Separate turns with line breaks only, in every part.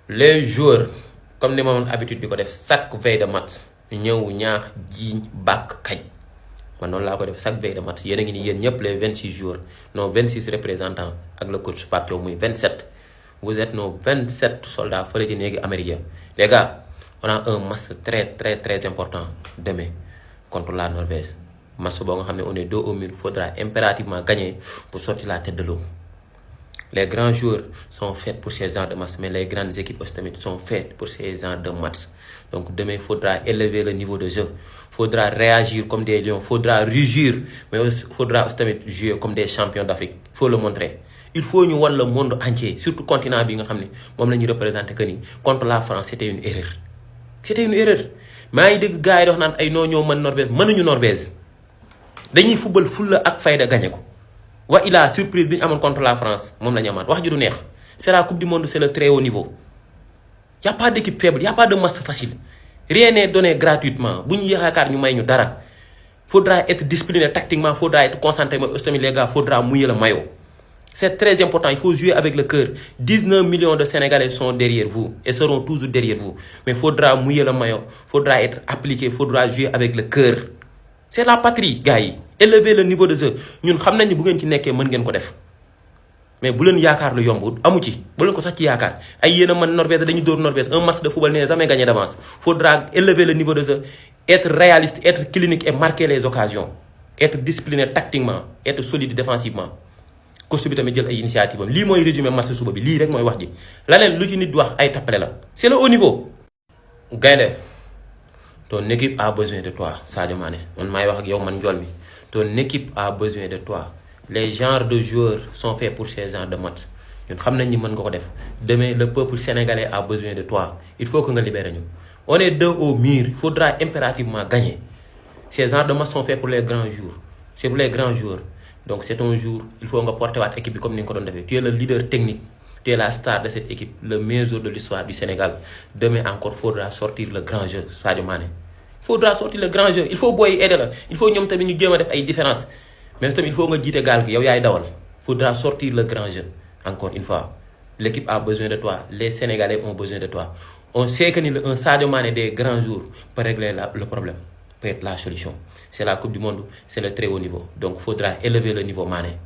les joueurs comme ni ma amoon habitude di ko def chaque veille de match ñëw ñaax jiiñ bàkk kañ man noonu laa ko def chaque veille de match yéen a ngi ni yéen ñëpp les 26 joueurs non 26 représentants ak le coach Pape Thiaw muy 27 vous êtes nos 27 soldats fële ci néegi américain les gars on a un match très important demain contre la Norvège match boo nga xam ne on est dos au mur faudra impérativement gagner pour sortir la tête de l'eau. Les grands joueurs sont faits pour ces genres de matchs, mais les grandes équipes aussi tamit sont faites pour ces genres de matchs. Donc demain, il faudra élever le niveau de jeu. Il faudra réagir comme des lions, il faudra rugir, mais il faudra aussi tamit jouer comme des champions d'Afrique. Il faut le montrer. Il faut nous voir le monde entier, surtout le continent bi nga xam ne moom la ñu représenté que ni contre la France c'était une erreur. C'était une erreur. maa ngi dégg gars yi wax naan ay noo ñoo mën Norvège mënuñu Norvège dañuy football fulla ak fayda gagné ko. wa il a surprise bi ñu amoon contre la France moom la ñu amaat wax ji du neex c'est la coupe du monde c'est le très haut niveau y a pas d'équipe faible y a pas de match facile rien n'est donné gratuitement bu ñu yaakaar ñu may ñu dara faudra être discipliné tactiquement faudra être concentré mais aussi tamit les gars faudra mouiller le maillot c'est très important il faut jouer avec le cœur 19 millions de Sénégalais sont derrière vous et seront toujours derrière vous mais faudra mouiller le maillot faudra être appliqué faudra jouer avec le cœur c'est la patrie gars yi élever le niveau de jeu ñun xam nañ ni bu ngeen ci nekkee mën ngeen ko def mais bu leen yaakaar lu yomb amu ci bu leen ko sax ci yaakaar ay yéen a mën Norvège dañu dóor Norvège un match de football n'est jamais gagné d'avance faudra élever le niveau de jeu être réaliste être clinique et marquer les occasions être discipliné tactiquement être solide défensivement coach bi tamit jël ay initiative am lii mooy résumé match suba bi lii rek mooy wax ji leneen lu ci nit wax ay tappale la c'est le haut niveau. gaynde ton équipe a besoin de toi Sadio Mané man maay wax ak yow man njool mi ton équipe a besoin de toi les genres de joueurs sont faits pour ces genres de matchs ñun xam nañ ni mën nga ko def demain le peuple sénégalais a besoin de toi il faut que nga libérer ñu on est deux au mur il faudra impérativement gagner ces genres de matchs sont faits pour les grands jours c'est pour les grands joueurs donc c'est un jour il faut nga porter waat équipe bi comme ni nga ko doon defee tu es le leader technique tu es la star de cette équipe le meilleur joueur de l'histoire du Sénégal demain encore faudra sortir le grand jeu Sadio Mané faudra sortir le grand jeu il faut booy aider la il faut ñoom tamit ñu jéem a def ay différence mais tamit il faut nga jiite gaal gi yow yaay dawal faudra sortir le grand jeu encore une fois l'équipe a besoin de toi les Sénégalais ont besoin de toi on sait que ni un Sadio Mané des grands jours peut régler le problème peut être la solution c'est la coupe du monde c'est le très haut niveau donc faudra élever le niveau Mané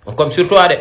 on compte sur toi de